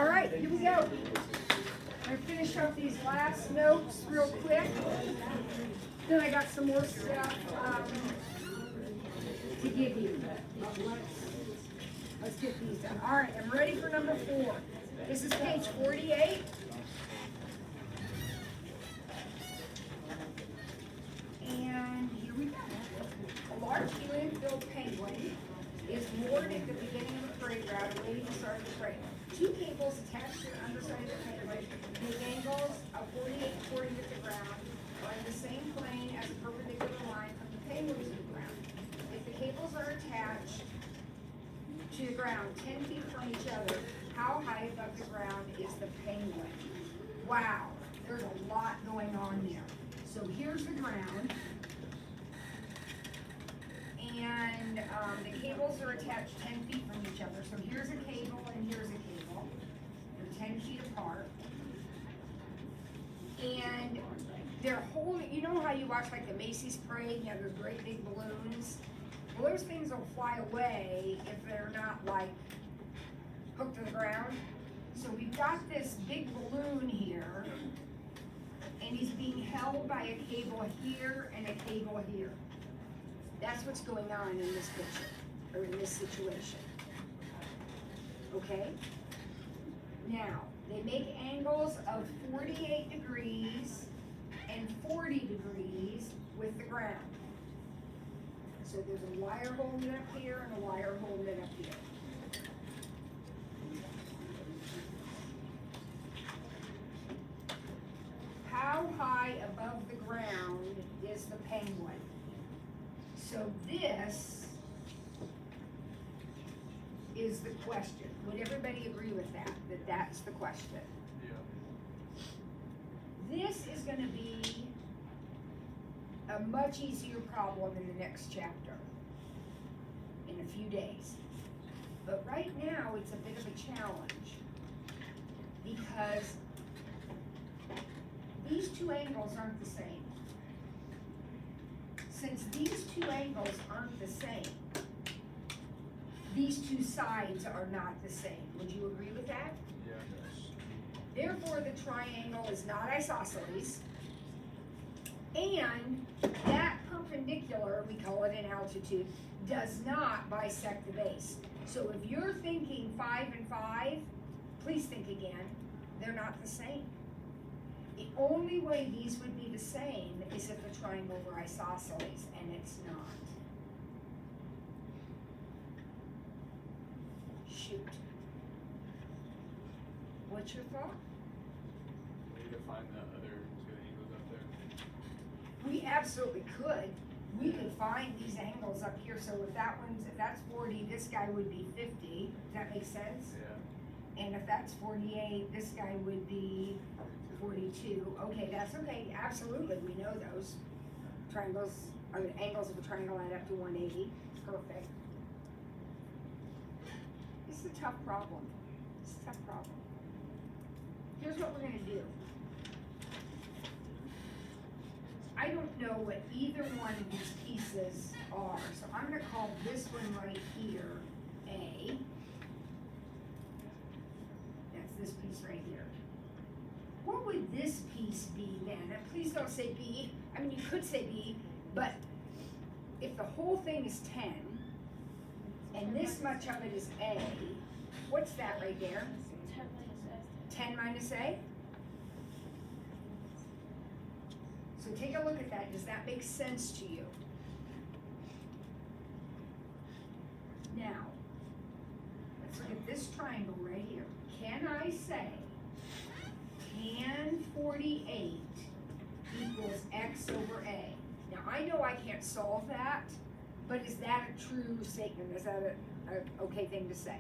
All right, here we go. I'm gonna finish up these last notes real quick. Then I got some more stuff to give you. Let's get these done. All right, I'm ready for number 4. This is page 48. And here we go. A large helium-filled penguin is moored at the beginning of a parade route awaiting the start of the parade. 2 cables attached to the underside of the penguin make angles of 48 and 40 with the ground are in the same plane as a perpendicular line from the penguin to the ground. If the cables are attached to the ground 10 feet from each other, how high above the ground is the penguin? Wow, there's a lot going on there. So here's the ground, and the cables are attached 10 feet from each other. So here's a cable and here's a cable. They're 10 feet apart. And they're holding, you know how you watch like the Macy's parade, you have those great big balloons? Well, those things will fly away if they're not like hooked to the ground. So we've got this big balloon here, and he's being held by a cable here and a cable here. That's what's going on in this picture, or in this situation. Okay? Now, they make angles of 48 degrees and 40 degrees with the ground. So there's a wire holding it up here and a wire holding it up here. How high above the ground is the penguin? So this is the question. Would everybody agree with that? That that's the question? Yeah. This is going to be a much easier problem in the next chapter in a few days. But right now it's a bit of a challenge because these 2 angles aren't the same. Since these 2 angles aren't the same, these 2 sides are not the same. Would you agree with that? Yes. Therefore, the triangle is not isosceles, and that perpendicular, we call it an altitude, does not bisect the base. So if you're thinking 5 and 5, please think again. They're not the same. The only way these would be the same is if the triangle were isosceles, and it's not. Shoot. What's your thought? We need to find the other 2 angles up there. We absolutely could. We could find these angles up here, so if that's 40, this guy would be 50. Does that make sense? Yeah. And if that's 48, this guy would be 42. Okay, that's okay. Absolutely, we know those. Triangles, or the angles of a triangle add up to 180. Perfect. This is a tough problem. It's a tough problem. Here's what we're going to do. I don't know what either one of these pieces are, so I'm going to call this one right here A. That's this piece right here. What would this piece be then? And please don't say B. I mean, you could say B, but if the whole thing is 10, and this much of it is A, what's that right there? 10 minus A? So take a look at that. Does that make sense to you? Now, let's look at this triangle right here. Can I say tan 48 equals x over A? Now, I know I can't solve that, but is that a true statement? Is that an okay thing to say?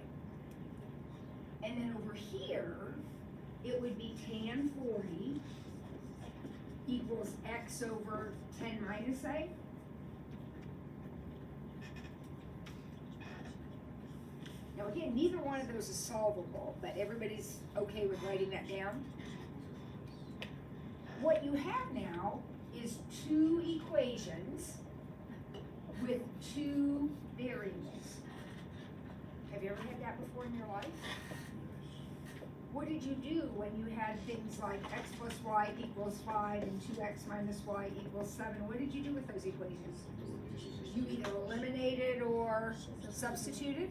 And then over here, it would be tan 40 equals x over 10 minus A. Now again, neither one of those is solvable, but everybody's okay with writing that down. What you have now is 2 equations with 2 variables. Have you ever had that before in your life? what did you do when you had things like x plus y equals 5 and 2x minus y equals 7? What did you do with those equations? You either eliminated or substituted.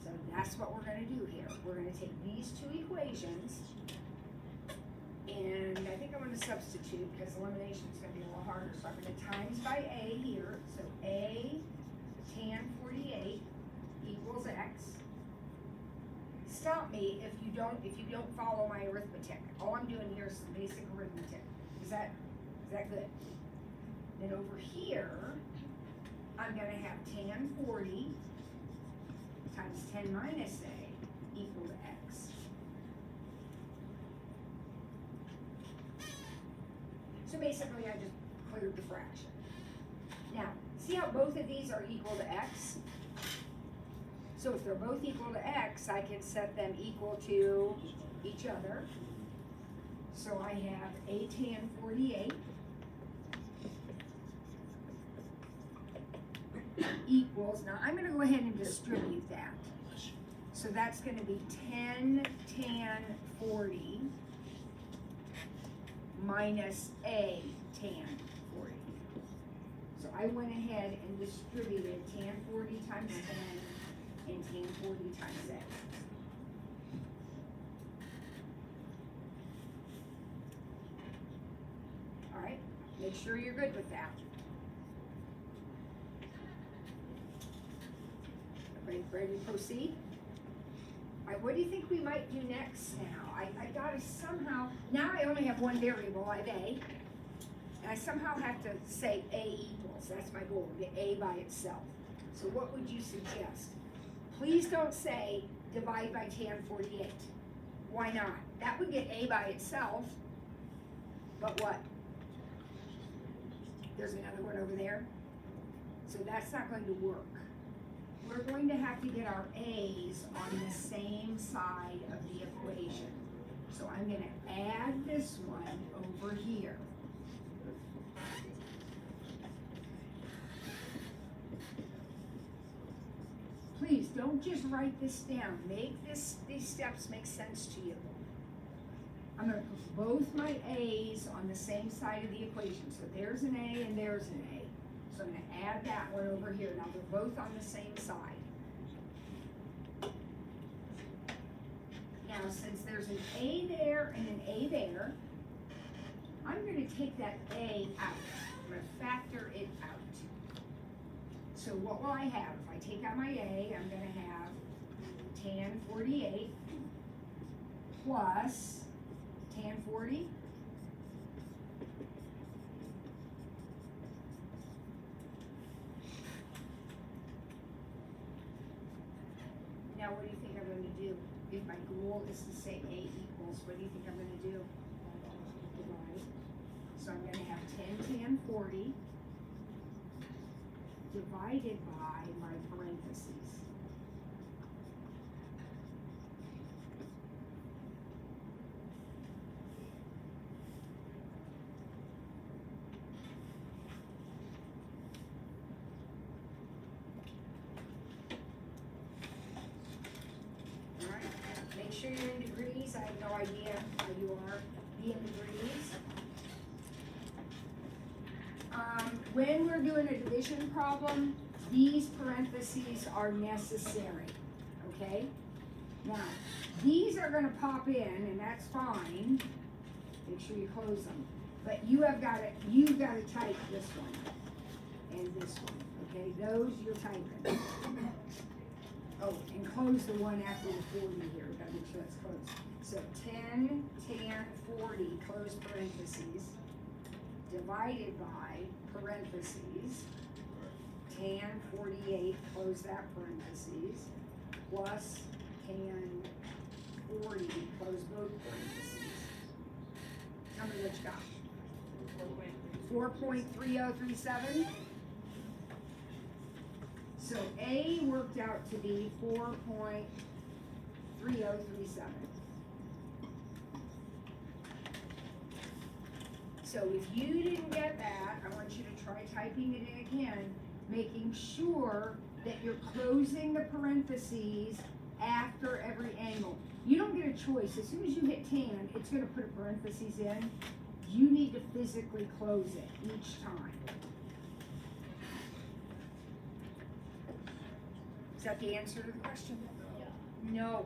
So that's what we're going to do here. We're going to take these two equations, and I think I'm going to substitute because elimination is going to be a little harder. So I'm going to times by a here. So a tan 48 equals x. Stop me if you don't follow my arithmetic. All I'm doing here is some basic arithmetic. Is that good? Then over here, I'm going to have tan 40 times 10 minus a equal to x. So basically, I just cleared the fraction. Now, see how both of these are equal to x? So if they're both equal to x, I can set them equal to each other. So I have a tan 48 equals, now I'm going to go ahead and distribute that. So that's going to be 10 tan 40 minus a tan 40. So I went ahead and distributed tan 40 times 10 and tan 40 times a. All right, make sure you're good with that. Ready to proceed? All right, what do you think we might do next now? I gotta somehow, now I only have one variable, I have a, and I somehow have to say a equals, that's my goal, get a by itself. So what would you suggest? Please don't say divide by tan 48. Why not? That would get a by itself, but what? There's another one over there. So that's not going to work. We're going to have to get our a's on the same side of the equation. So I'm going to add this one over here. Please don't just write this down. Make these steps make sense to you. I'm going to put both my a's on the same side of the equation. So there's an a and there's an a. So I'm going to add that one over here. Now they're both on the same side. Now since there's an a there and an a there, I'm going to take that a out. I'm going to factor it out. So what will I have? If I take out my a, I'm going to have tan 48 plus tan 40 . Now, what do you think I'm going to do? If my goal is to say a equals, what do you think I'm going to do? Divide. So I'm going to have 10 tan 40 divided by my parentheses. Make sure you're in degrees. I have no idea how you are. Be in degrees. When we're doing a division problem, these parentheses are necessary. Okay? Now, these are going to pop in, and that's fine. Make sure you close them. But you've got to type this one and this one. Okay? Those you're typing. Oh, and close the one after the 40 here. We've got to make sure that's closed. So 10 tan 40, close parentheses, divided by parentheses, tan 48, close that parentheses, plus tan 40, close both parentheses. Tell me what you got. 4.3037. So A worked out to be 4.3037. So if you didn't get that, I want you to try typing it in again, making sure that you're closing the parentheses after every angle. You don't get a choice. As soon as you hit tan, it's gonna put a parentheses in. You need to physically close it each time. Is that the answer to the question? No.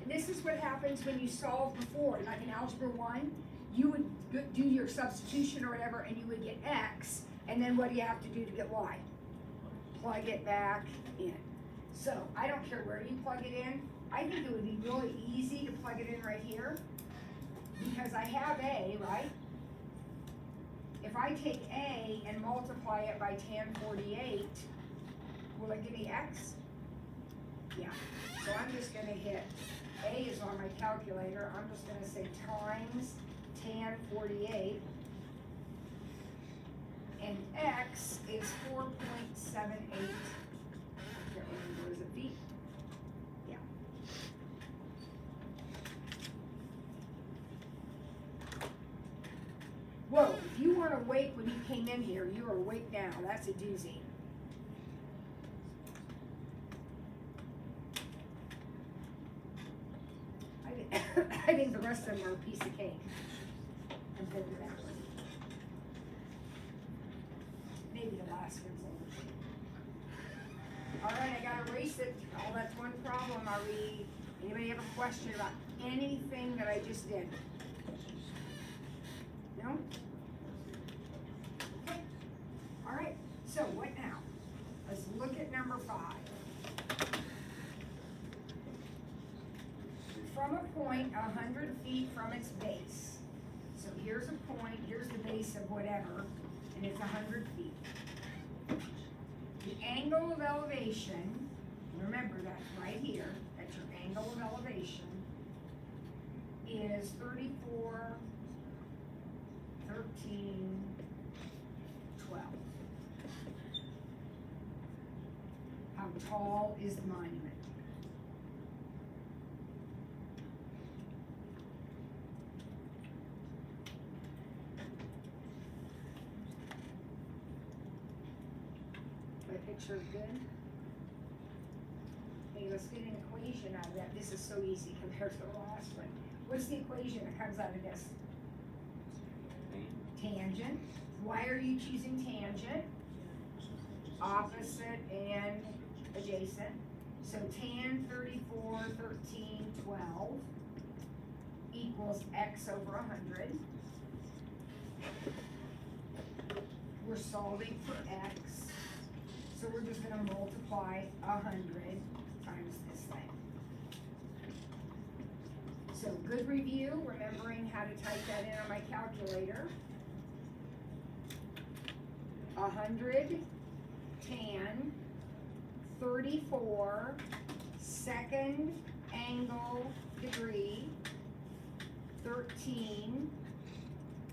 This is what happens when you solve before, like in Algebra 1, you would do your substitution or whatever, and you would get X, and then what do you have to do to get Y? Plug it back in. So, I don't care where you plug it in. I think it would be really easy to plug it in right here, because I have A, right? If I take A and multiply it by tan 48, will it give me X? Yeah. So I'm just gonna hit, A is on my calculator, I'm just gonna say times tan 48, and X is 4.78, where is it, feet? Yeah. Whoa, if you weren't awake when you came in here, you are awake now, that's a doozy. I think the rest of them are a piece of cake compared to that one. Maybe the last one's a little. All right, I gotta erase it. Oh, that's one problem. Anybody have a question about anything that I just did? No? Okay. All right, so what now? Let's look at number 5. From a point 100 feet from its base. So here's a point, here's the base of whatever, and it's 100 feet. The angle of elevation, remember that's right here, that's your angle of elevation, is 34, 13, 12. How tall is the monument? Picture good. Okay, let's get an equation out of that. This is so easy compared to the last one. What's the equation that comes out of this? Tangent. Why are you choosing tangent? Opposite and adjacent. So tan 34, 13, 12 equals x over 100. We're solving for x. So we're just gonna multiply 100 times this thing. So good review, remembering how to type that in on my calculator. 100 tan 34 second angle degree 13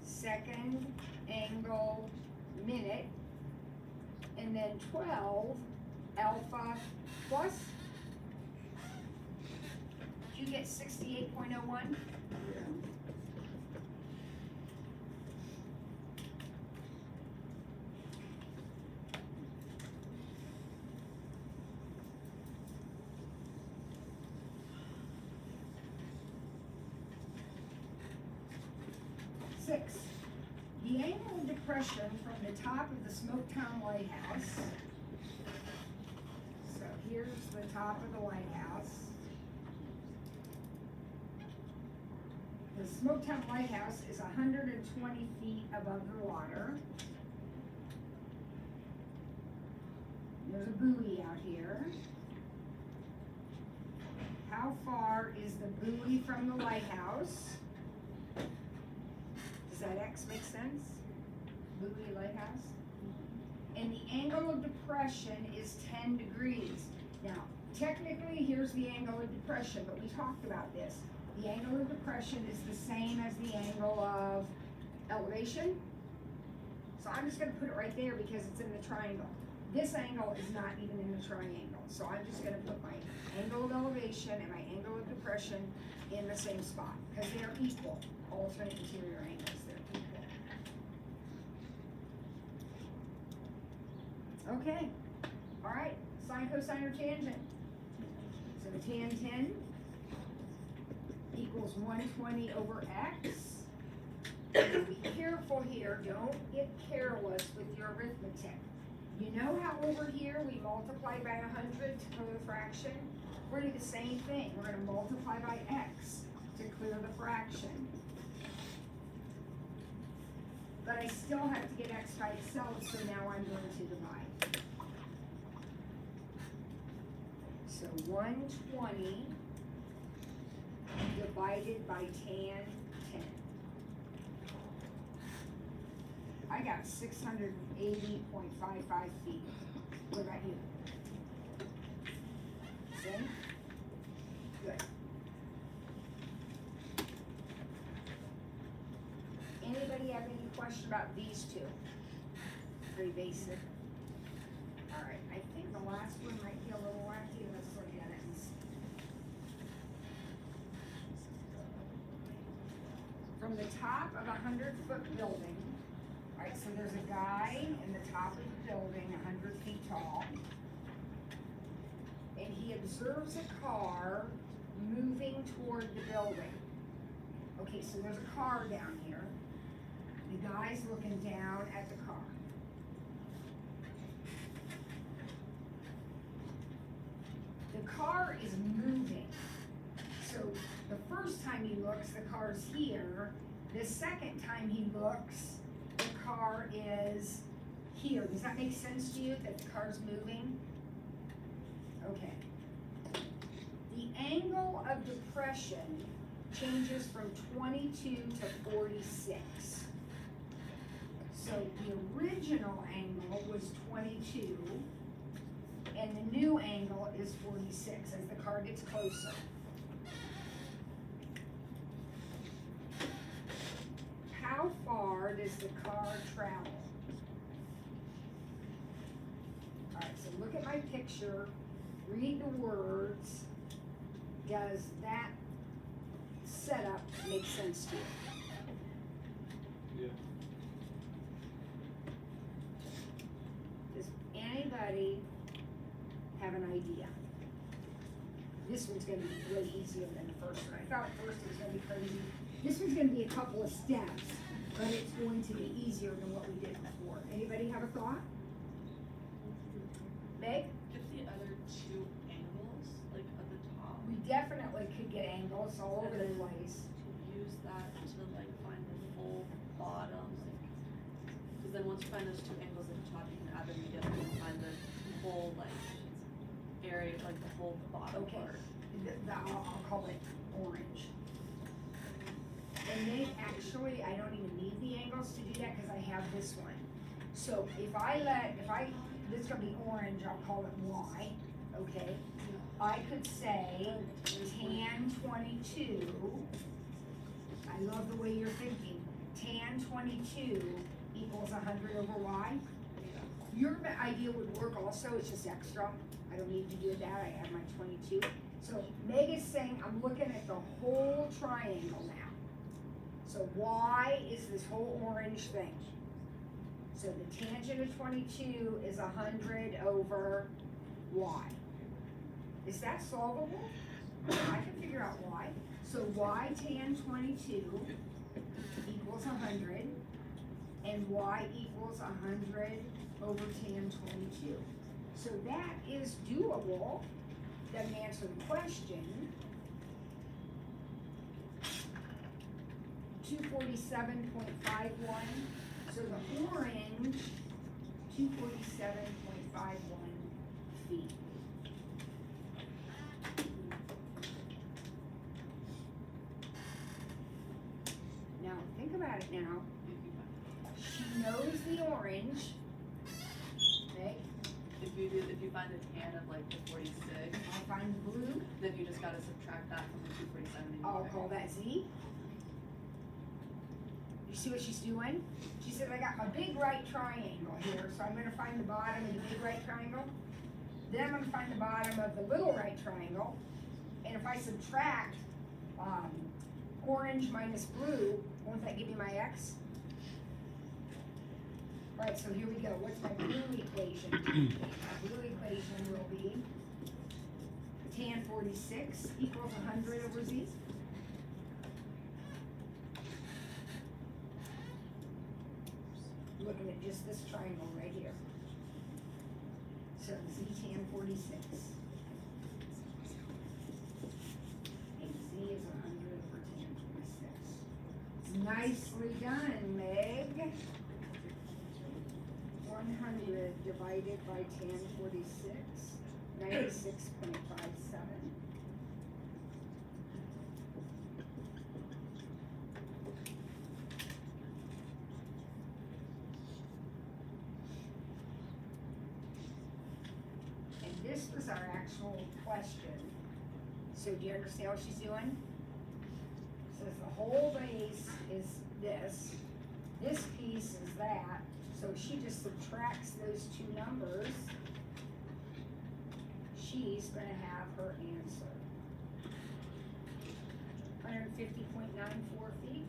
second angle minute, and then 12 alpha plus. Did you get 68.01? Six. The angle of depression from the top of the Smoketown Lighthouse. So here's the top of the lighthouse. The Smoketown Lighthouse is 120 feet above the water. There's a buoy out here. How far is the buoy from the lighthouse? Does that X make sense? Buoy lighthouse? And the angle of depression is 10 degrees. Now, technically, here's the angle of depression, but we talked about this. The angle of depression is the same as the angle of elevation. So I'm just gonna put it right there because it's in the triangle. This angle is not even in the triangle. So I'm just gonna put my angle of elevation and my angle of depression in the same spot because they are equal. Alternate interior angles, they're equal. Okay, all right, sine, cosine, or tangent. So So tan 10 equals 120 over x. Now be careful here, don't get careless with your arithmetic. You know how over here we multiply by 100 to clear the fraction? We're gonna do the same thing. We're gonna multiply by x to clear the fraction. But I still have to get x by itself, so now I'm going to divide. So 120 divided by tan 10. I got 680.55 feet. What about you? Same? Good. Anybody have any question about these two? Pretty basic. All right, I think the last one might be a little wacky. Let's look at it and see. From the top of a 100-foot building, all right, so there's a guy in the top of the building, 100 feet tall, and he observes a car moving toward the building. Okay, so there's a car down here. The guy's looking down at the car. The car is moving. So the first time he looks, the car's here. The second time he looks, the car is here. Does that make sense to you, that the car's moving? Okay. The angle of depression changes from 22 to 46. So the original angle was 22, and the new angle is 46 as the car gets closer. How far does the car travel? All right, so look at my picture, read the words. Does that setup make sense to you? Yeah. Does anybody have an idea? This one's gonna be way easier than the first one. I thought at first it was gonna be crazy. This one's gonna be a couple of steps, but it's going to be easier than what we did before. Anybody have a thought? Meg? Get the other two angles, like at the top. We definitely could get angles all over the place. To use that to like find the full bottom. Because then once you find those two angles at the top, you can add them together and find the whole like area, like the whole bottom Okay. part. I'll call it orange. And then actually, I don't even need the angles to do that because I have this one. So if this is gonna be orange, I'll call it Y, okay? I could say tan 22, I love the way you're thinking, tan 22 equals 100 over Y. Your idea would work also, it's just extra. I don't need to do that, I have my 22. So Meg is saying I'm looking at the whole triangle now. So Y is this whole orange thing. So the tangent of 22 is 100 over Y. Is that solvable? I can figure out Y. So Y tan 22 equals 100, and Y equals 100 over tan 22. So that is doable. Doesn't answer the question. 247.51. So the orange, 247.51 feet. Now think about it now. She knows the orange. Okay, If you find the tan of like the 46, I'll find the blue. then you just gotta subtract that from the 247. I'll call that Z. You see what she's doing? She said, I got my big right triangle here, so I'm gonna find the bottom of the big right triangle. Then I'm gonna find the bottom of the little right triangle. And if I subtract orange minus blue, won't that give me my X? Right, so here we go. What's my blue equation? My blue equation will be tan 46 equals 100 over Z. Looking at just this triangle right here. So Z tan 46. And Z is 100 over tan 46. Nicely done, Meg. 100 divided by tan 46, 96.57. And this was our actual question. So do you understand what she's doing? Says the whole base is this piece is that, so she just subtracts those two numbers. She's gonna have her answer. 150.94 feet.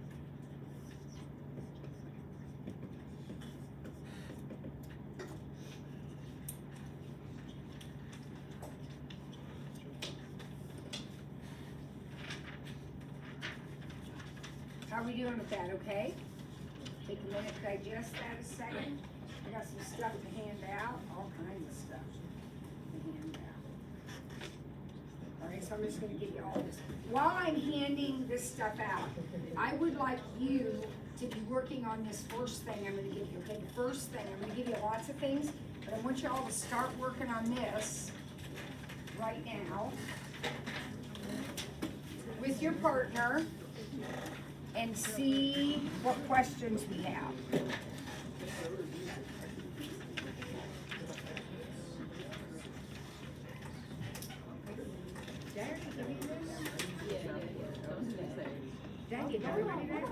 How are we doing with that, okay? Take a minute to digest that a second. I got some stuff to hand out, all kinds of stuff to hand out. All right, so I'm just gonna give you all this. While I'm handing this stuff out, I would like you to be working on this first thing I'm gonna give you, okay? The first thing, I'm gonna give you lots of things, but I want you all to start working on this right now with your partner and see what questions we have. Dang, you got everybody there?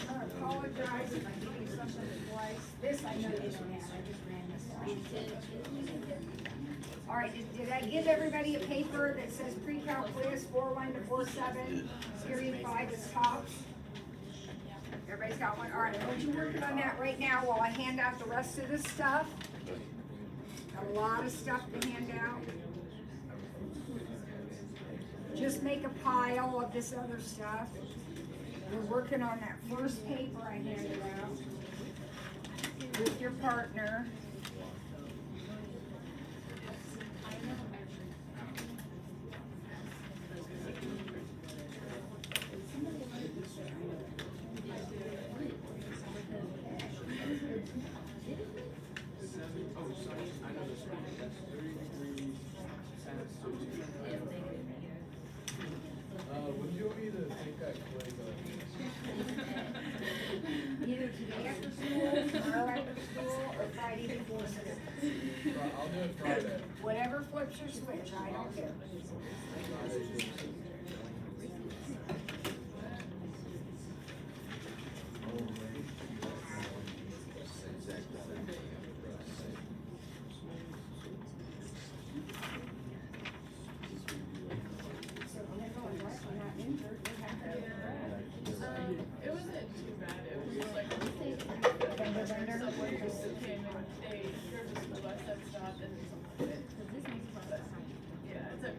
I apologize if I give you something twice. This I know you don't have, I just ran this off. All right, did I give everybody a paper that says pre-cal quiz 4-1 to 4-7, period 5 is tops? Everybody's got one? All right, I want you working on that right now while I hand out the rest of this stuff. Got a lot of stuff to hand out. Just make a pile of this other stuff. We're working on that first paper I handed out with your partner. Would you want me to take that quiz? Either today after school, tomorrow after school, or Friday before school. I'll do it Friday. Whatever flips your switch, I don't care. So when they're going west, we're not injured, what happened? It wasn't too bad. It was just like Fender bender? someone just came and they drove us to the west side stop and someone hit it. But, yeah, it's okay.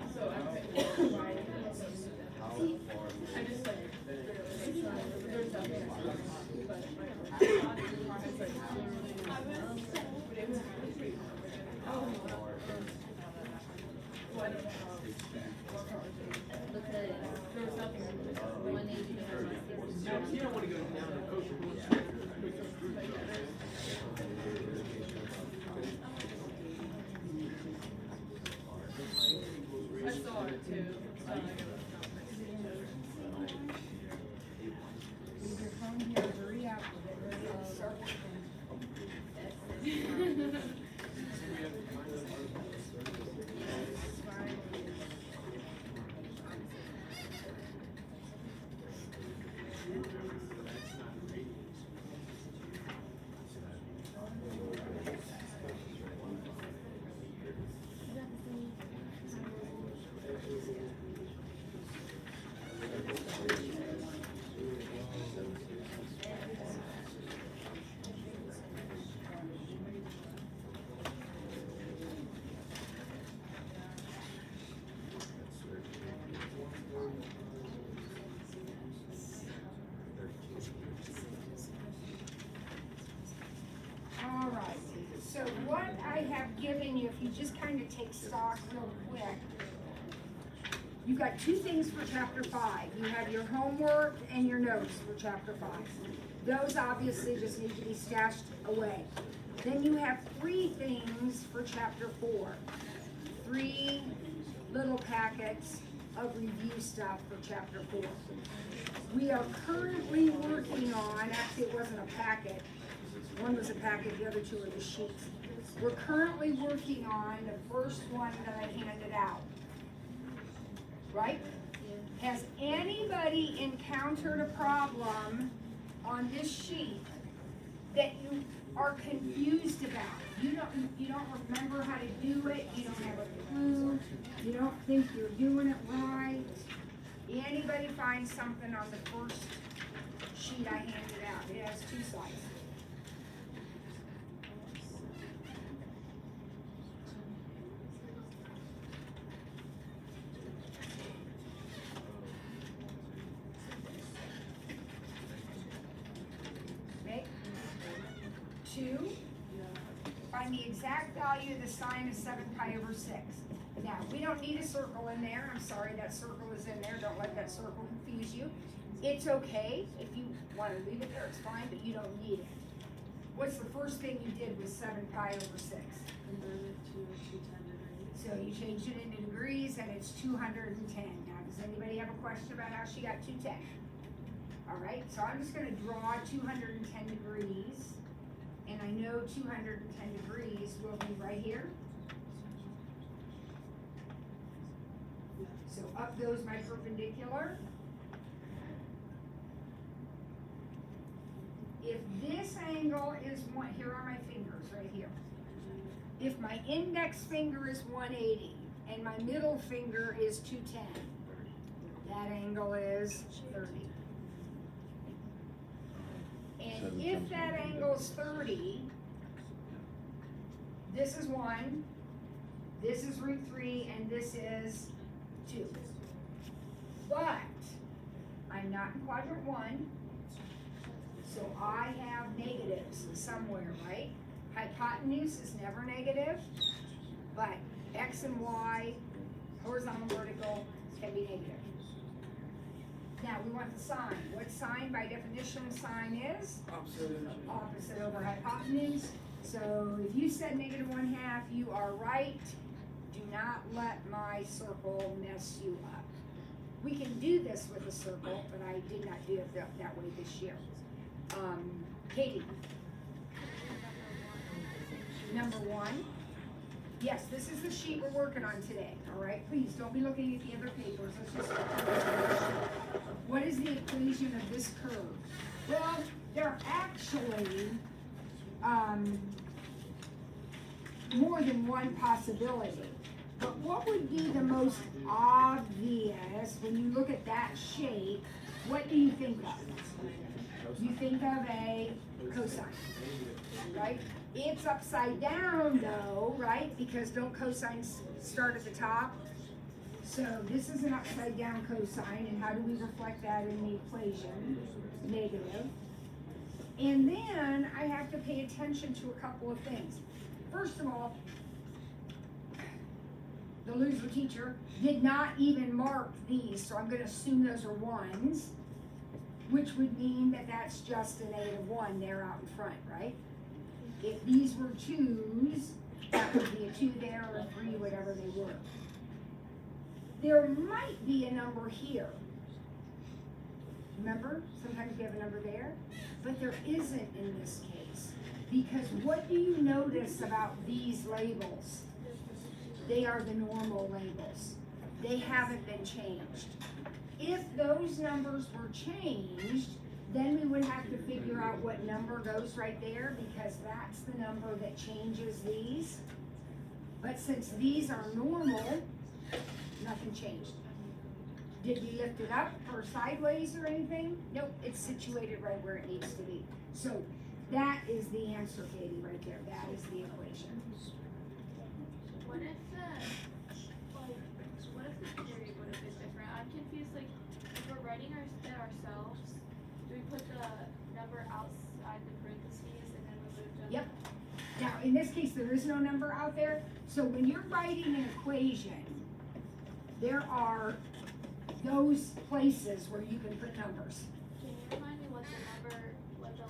So I'm thinking, why? I just like, there's nothing. But my body is like literally, but it was pretty hard. it too. It's not like it was not pretty. Leave your phone here, hurry up. All right, so what I have given you, if you just kind of take stock real quick, you've got two things for chapter 5. You have your homework and your notes for chapter 5. Those obviously just need to be stashed away. Then you have 3 things for chapter 4. 3 little packets of review stuff for chapter 4. We are currently working on, actually it wasn't a packet, one was a packet, the other 2 are the sheets. We're currently working on the first one that I handed out. Right? Has anybody encountered a problem on this sheet that you are confused about? You don't remember how to do it, you don't have a clue, you don't think you're doing it right. Anybody find something on the first sheet I handed out? It has 2 sides. Okay? 2, find the exact value of the sine of 7 pi over 6. Now, we don't need a circle in there. I'm sorry, that circle is in there. Don't let that circle confuse you. It's okay. If you want to leave it there, it's fine, but you don't need it. What's the first thing you did with 7 pi over 6? Convert it to 210 degrees. So you changed it into degrees, and it's 210. Now, does anybody have a question about how she got 210? All right, so I'm just going to draw 210 degrees, and I know 210 degrees will be right here. So up goes my perpendicular. If this angle is one, here are my fingers right here. If my index finger is 180 and my middle finger is 210, that angle is 30. And if that angle is 30, this is 1, this is root 3, and this is 2. But I'm not in quadrant 1, so I have negatives somewhere, right? Hypotenuse is never negative, but x and y, horizontal, vertical, can be negative. Now we want the sine. What sine by definition sine is? Opposite over hypotenuse. So if you said -1/2, you are right. Do not let my circle mess you up. We can do this with a circle, but I did not do it that way this year. Katie. Number 1. Yes, this is the sheet we're working on today, all right? Please, don't be looking at the other papers. Let's just what is the equation of this curve? Well, there are actually more than one possibility. But what would be the most obvious when you look at that shape? What do you think of? You think of a cosine, right? It's upside down though, right? Because don't cosines start at the top? So this is an upside down cosine, and how do we reflect that in the equation? Negative. And then I have to pay attention to a couple of things. First of all, the loser teacher did not even mark these, so I'm going to assume those are 1s, which would mean that that's just a -1 there out in front, right? If these were 2s, that would be a 2 there or a 3, whatever they were. there might be a number here. Remember, sometimes we have a number there, but there isn't in this case. Because what do you notice about these labels? They are the normal labels. They haven't been changed. If those numbers were changed, then we would have to figure out what number goes right there, because that's the number that changes these. But since these are normal, nothing changed. Did we lift it up or sideways or anything? Nope, it's situated right where it needs to be. So that is the answer, Katie, right there. That is the equation. What if the period would have been different? I'm confused, like, if we're writing it ourselves, do we put the number outside the parentheses and then remove them? Yep. Now, in this case, there is no number out there. So when you're writing an equation, there are those places where you can put numbers. Can you remind me what the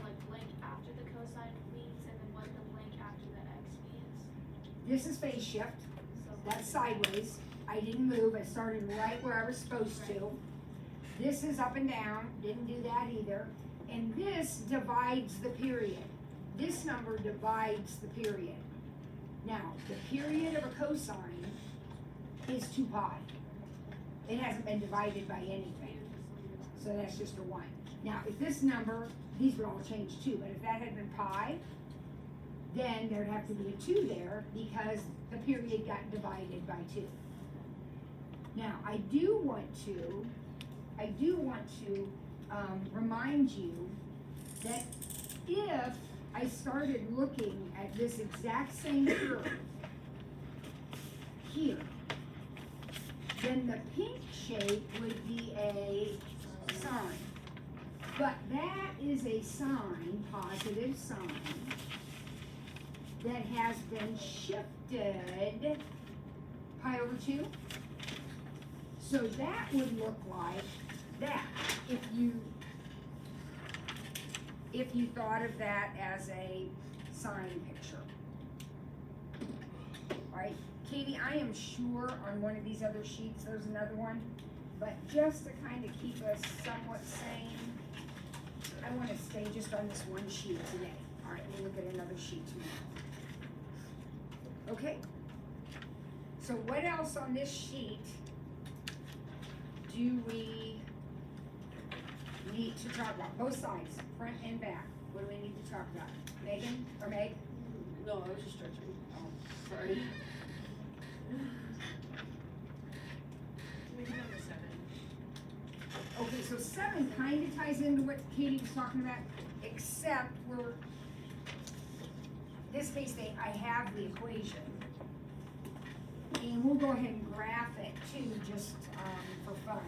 like blank after the cosine means and then what the blank after the x means? This is phase shift. So That's sideways. I didn't move. I started right where I was supposed to. This is up and down. Didn't do that either. And this divides the period. This number divides the period. Now, the period of a cosine is 2 pi. It hasn't been divided by anything. So that's just a 1. Now, if this number, these would all change too, but if that had been pi, then there'd have to be a 2 there because the period got divided by 2. Now, I do want to remind you that if I started looking at this exact same curve here, then the pink shape would be a sign. But that is a sign, positive sign, that has been shifted pi over 2. So that would look like that if you thought of that as a sign picture. All right, Katie, I am sure on one of these other sheets there's another one, but just to kind of keep us somewhat sane, I want to stay just on this one sheet today. All right, we'll look at another sheet tomorrow. Okay, so what else on this sheet do we need to talk about? Both sides, front and back. What do we need to talk about? Megan or Meg? No, I was just stretching. Oh, sorry. maybe number 7. Okay, so 7 kind of ties into what Katie was talking about, except we're, this case, I have the equation. And we'll go ahead and graph it too, just for fun.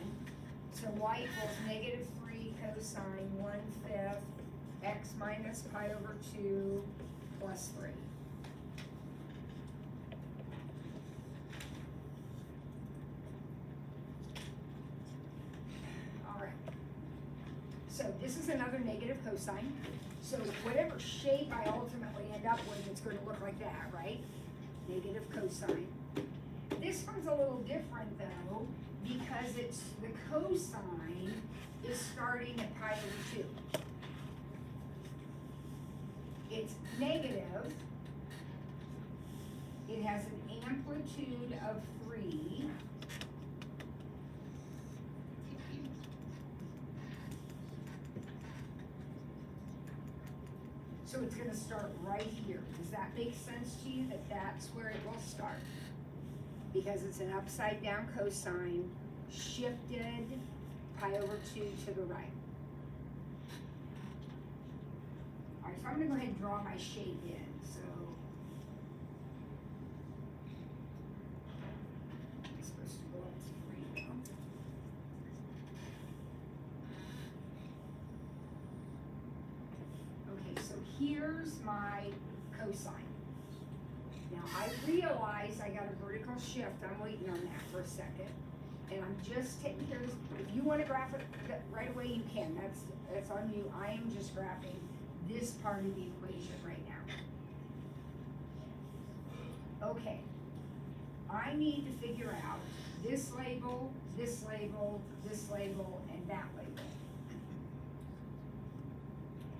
So y equals -3 cosine 1/5 x minus pi over 2 plus 3. All right. So this is another negative cosine. So whatever shape I ultimately end up with, it's going to look like that, right? Negative cosine. This one's a little different though, because it's the cosine is starting at pi over 2. It's negative. It has an amplitude of 3. So it's going to start right here. Does that make sense to you that that's where it will start? Because it's an upside down cosine shifted pi over 2 to the right. All right, so I'm going to go ahead and draw my shape in. So I'm supposed to go up to 3 now. Okay, so here's my cosine. Now I realize I got a vertical shift. I'm waiting on that for a second. And I'm just taking care of this. If you want to graph it right away, you can. That's on you. I am just graphing this part of the equation right now. Okay. I need to figure out this label, this label, this label, and that label.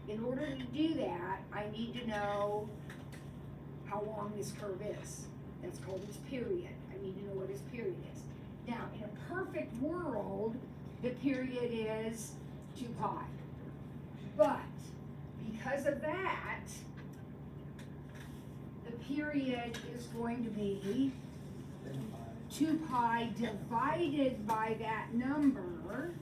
In order to do that, I need to know how long this curve is. That's called its period. I need to know what its period is. Now, in a perfect world, the period is 2 pi. But because of that, the period is going to be 2 pi divided by that number,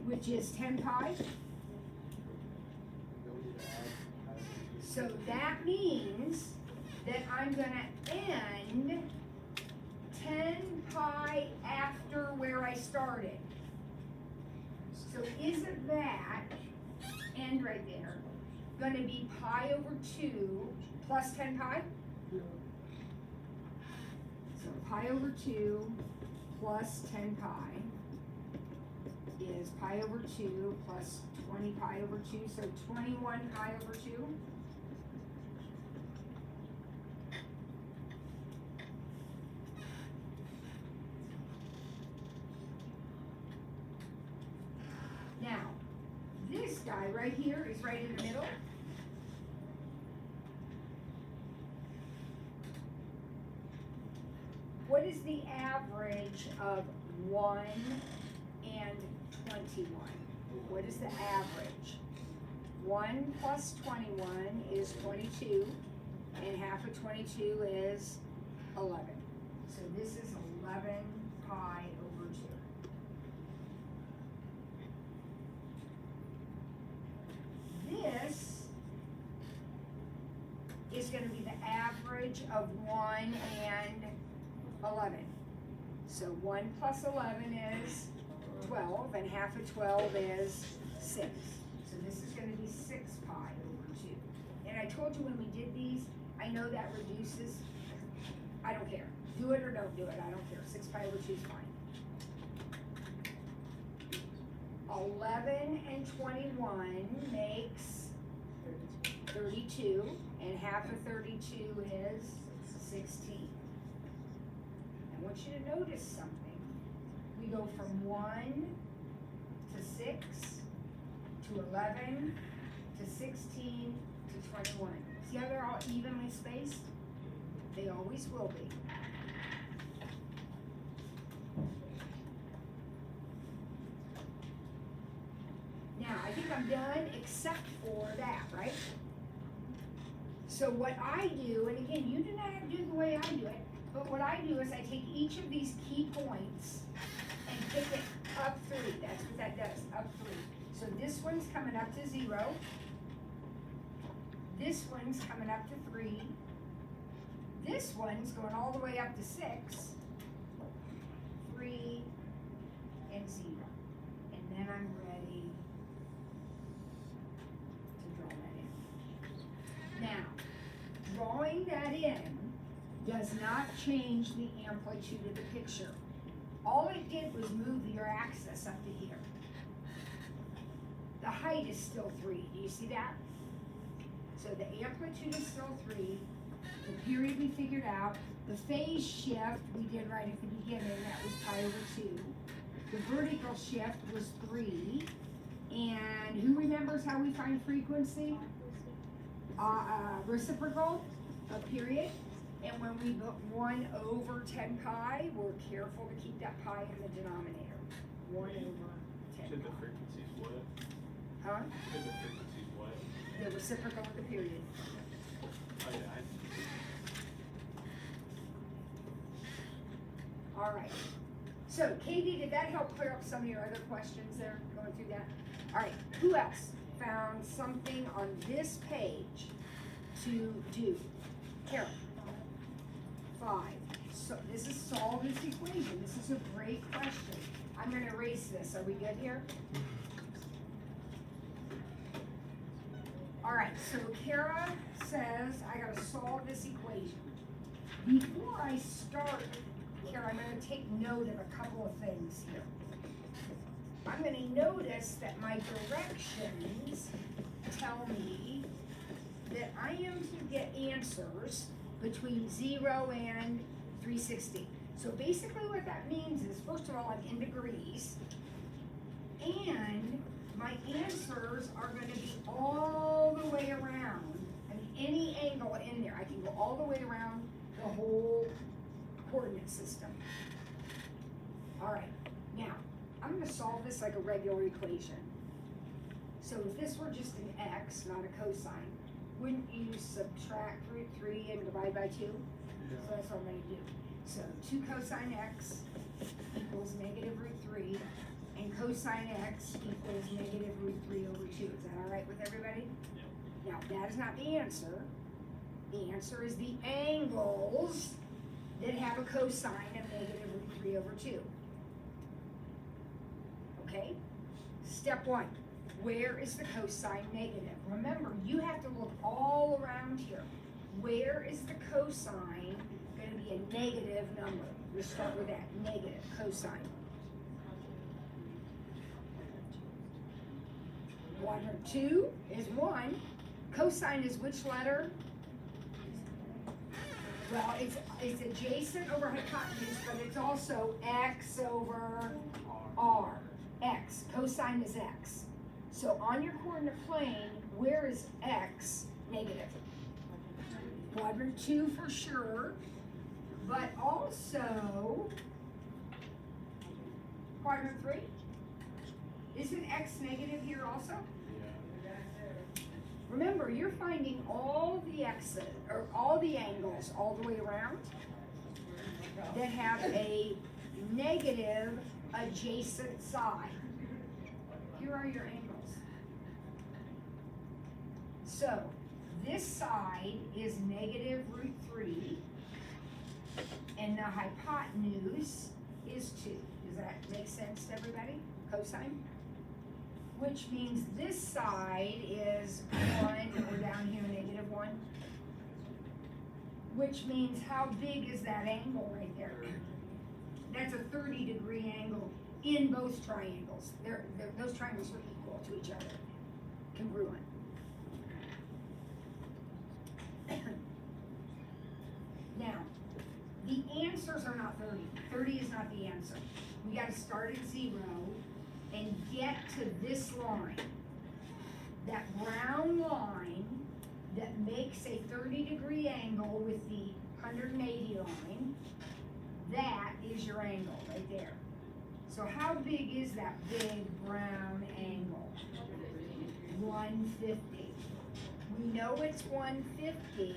which is 10 pi. So that means that I'm gonna end 10 pi after where I started. So isn't that, end right there, gonna be pi over 2 plus 10 pi? So pi over 2 plus 10 pi is pi over 2 plus 20 pi over 2, so 21 pi over 2. Now, this guy right here is right in the middle. What is the average of 1 and 21? What is the average? 1 plus 21 is 22, and half of 22 is 11. So this is 11 pi over 2. This is going to be the average of 1 and 11. So 1 plus 11 is 12, and half of 12 is 6. So this is going to be 6 pi over 2. And I told you when we did these, I know that reduces. I don't care. Do it or don't do it. I don't care. 6 pi over 2 is fine. 11 and 21 makes 32, and half of 32 is 16. I want you to notice something. We go from 1 to 6 to 11 to 16 to 21. See how they're all evenly spaced? They always will be. Now, I think I'm done except for that, right? So what I do, and again, you do not have to do it the way I do it, but what I do is I take each of these key points and pick it up 3. That's what that does, up 3. So this one's coming up to 0. This one's coming up to 3. This one's going all the way up to 6. 3 and 0. And then I'm ready to draw that in. Now, drawing that in does not change the amplitude of the picture. All it did was move your axis up to here. The height is still 3. Do you see that? So the amplitude is still 3. The period we figured out. The phase shift we did right at the beginning. That was pi over 2. The vertical shift was 3. And who remembers how we find frequency? Reciprocal of period. And when we put 1 over 10 pi, we're careful to keep that pi in the denominator. 1 over 10 Should pi. the frequencies what? Huh? Should the frequencies what? The reciprocal of the period. Oh yeah, All right. So, Katie, did that help clear up some of your other questions there, going through that? All right, who else found something on this page to do? Carol. 5. So this is solve this equation. This is a great question. I'm going to erase this. Are we good here? All right, so Kara says I got to solve this equation. Before I start, Kara, I'm going to take note of a couple of things here. I'm going to notice that my directions tell me that I am to get answers between 0 and 360. So basically what that means is, first of all, I'm in degrees, and my answers are gonna be all the way around. I mean, any angle in there, I can go all the way around the whole coordinate system. All right, now, I'm gonna solve this like a regular equation. So if this were just an x, not a cosine, wouldn't you subtract root 3 and divide by 2? So that's what I'm gonna do. So 2 cosine x equals negative root 3, and cosine x equals negative root 3 over 2. Is that all right with everybody? Now, that is not the answer. The answer is the angles that have a cosine of negative root 3 over 2. Okay? Step 1. Where is the cosine negative? Remember, you have to look all around here. Where is the cosine going to be a negative number? We start with that, negative cosine. Quadrant 2 is 1. Cosine is which letter? Well, it's adjacent over hypotenuse, but it's also x over r. X. Cosine is x. So on your coordinate plane, where is x negative? Quadrant 2 for sure, but also quadrant 3. Isn't x negative here also? Remember, you're finding all the x's, or all the angles all the way around that have a negative adjacent side. Here are your angles. So, this side is negative root 3, and the hypotenuse is 2. Does that make sense to everybody? Cosine? Which means this side is 1, or down here, negative 1. Which means how big is that angle right there? That's a 30-degree angle in both triangles. Those triangles are equal to each other, congruent. Now, the answers are not 30. 30 is not the answer. We got to start at 0 and get to this line. That brown line that makes a 30-degree angle with the 180 line, that is your angle right there. So how big is that big brown angle? 150. We know it's 150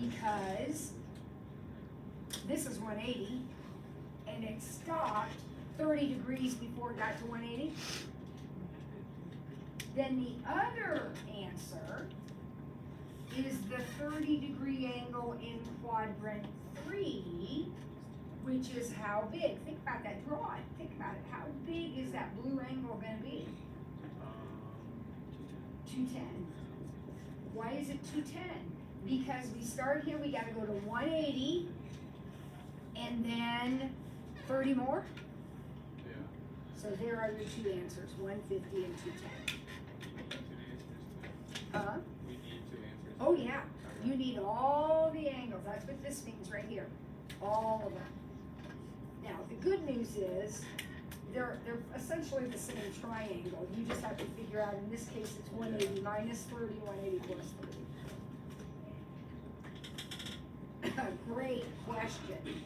because this is 180 and it stopped 30 degrees before it got to 180. Then the other answer is the 30-degree angle in quadrant 3, which is how big? Think about that, draw it, think about it. How big is that blue angle gonna be? 210. Why is it 210? Because we start here, we gotta go to 180, and then 30 more? Yeah. So there are your two answers, 150 and 210. Huh? We need 2 answers. Oh yeah, you need all the angles, that's what this means right here, all of them. Now, the good news is, they're essentially the same triangle, you just have to figure out, in this case, it's 180 minus 30, 180 plus 30. Great question.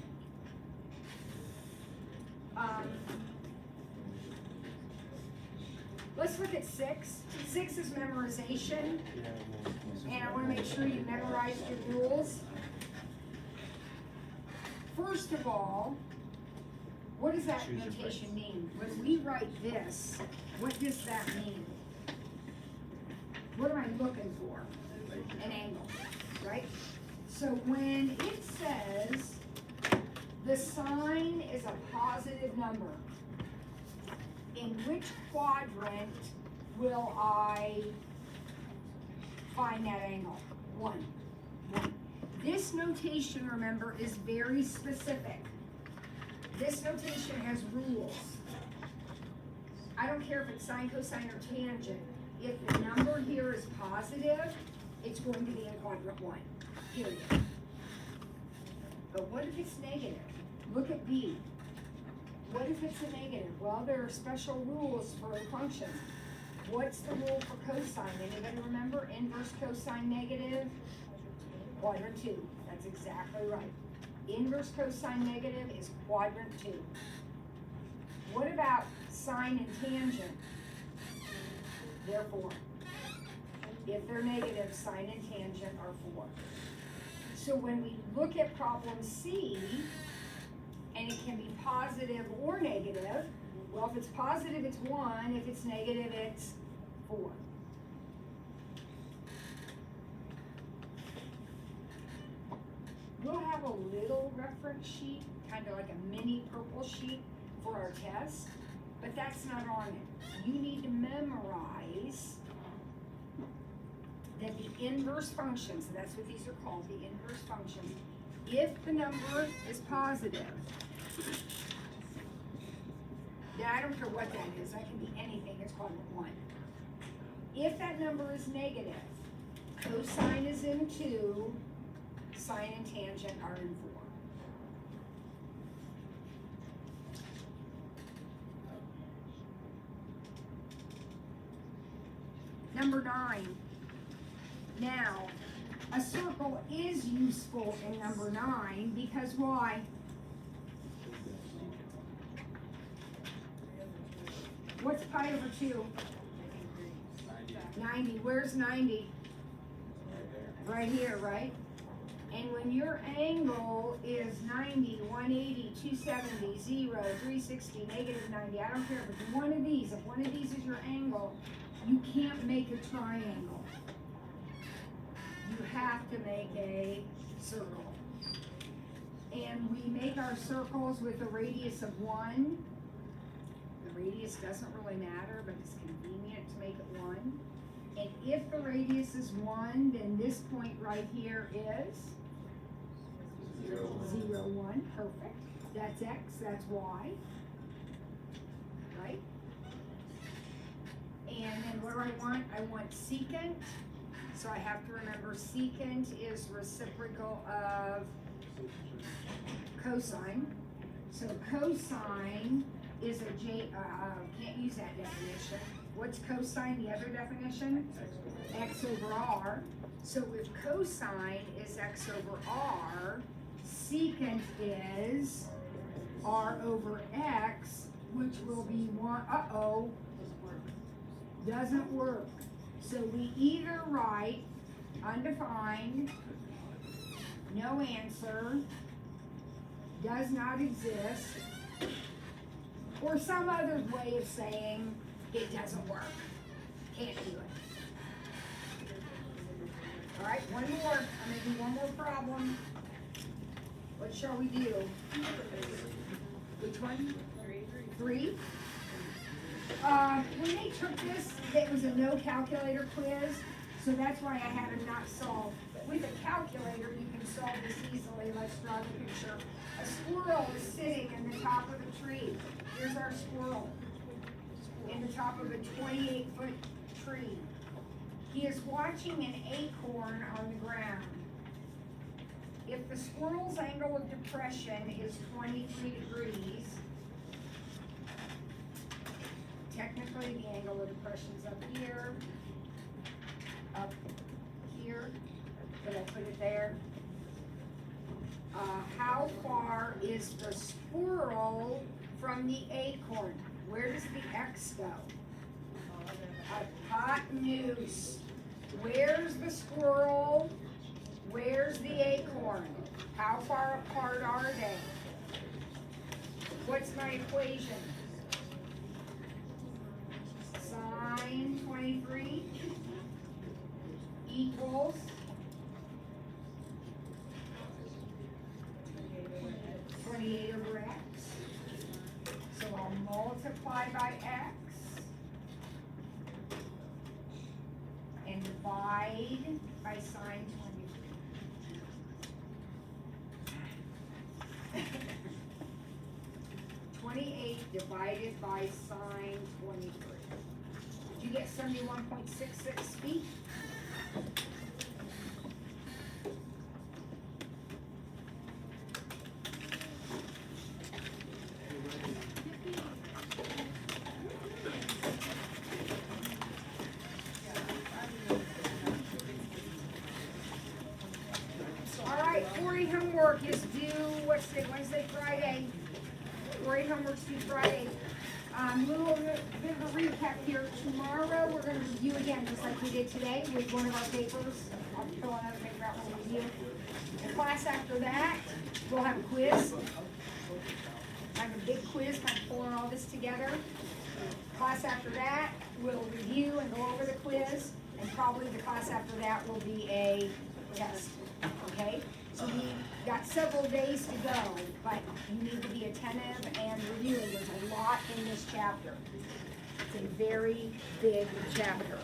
Let's look at 6. 6 is memorization, and I want to make sure you memorized your rules. First of all, what does that notation mean? When we write this, what does that mean? What am I looking for? An angle, right? So when it says the sign is a positive number, in which quadrant will I find that angle? 1. This notation, remember, is very specific. This notation has rules. I don't care if it's sine, cosine, or tangent. If the number here is positive, it's going to be in quadrant 1, period. But what if it's negative? Look at B. What if it's a negative? Well, there are special rules for a function. What's the rule for cosine? Anybody remember? Inverse cosine negative? Quadrant 2. That's exactly right. Inverse cosine negative is quadrant 2. What about sine and tangent? They're 4. If they're negative, sine and tangent are 4. So when we look at problem C, and it can be positive or negative, well, if it's positive, it's 1. If it's negative, it's 4. We'll have a little reference sheet, kind of like a mini purple sheet for our test, but that's not on it. You need to memorize that the inverse function, so that's what these are called, the inverse function, if the number is positive, now I don't care what that is, that can be anything, it's quadrant 1. If that number is negative, cosine is in 2, sine and tangent are in 4. Number 9. Now, a circle is useful in number 9 because why? What's pi over 2? 90. Where's 90? Right here, right? And when your angle is 90, 180, 270, 0, 360, negative 90, I don't care if it's one of these, if one of these is your angle, you can't make a triangle. You have to make a circle. And we make our circles with a radius of 1. The radius doesn't really matter, but it's convenient to make it 1. And if the radius is 1, then this point right here is 0, 1. Perfect. That's x, that's y. Right? And then what do I want? I want secant. So I have to remember secant is reciprocal of cosine. So cosine is a can't use that definition. What's cosine, the other definition? X over r. So if cosine is x over r, secant is r over x, which will be 1, doesn't work. So we either write undefined, no answer, does not exist, or some other way of saying it doesn't work. Can't do it. All right, one more. I'm gonna do one more problem. What shall we do? Which one? 3. When they took this, it was a no calculator quiz, so that's why I had them not solve. With a calculator, you can solve this easily. Let's draw the picture. A squirrel is sitting in the top of a tree. Here's our squirrel in the top of a 28-foot tree. He is watching an acorn on the ground. If the squirrel's angle of depression is 23 degrees, technically the angle of depression's up here, but I put it there. How far is the squirrel from the acorn? Where does the X go? Hypotenuse. Where's the squirrel? Where's the acorn? How far apart are they? What's my equation? Sine 23 equals 28 over x. So I'll multiply by x and divide by sine 23. 28 divided by sine 23. Did you get 71.66 feet? homework is due, what's today, Wednesday, Friday. Grade homework's due Friday. Little bit of a recap here. Tomorrow, we're gonna review again, just like we did today, with one of our papers. I'll fill another paper out when we review. The class after that, we'll have a quiz. Have a big quiz, kind of pulling all this together. Class after that, we'll review and go over the quiz, and probably the class after that will be a test, okay? So we've got several days to go, but you need to be attentive and reviewing. There's a lot in this chapter. It's a very big chapter.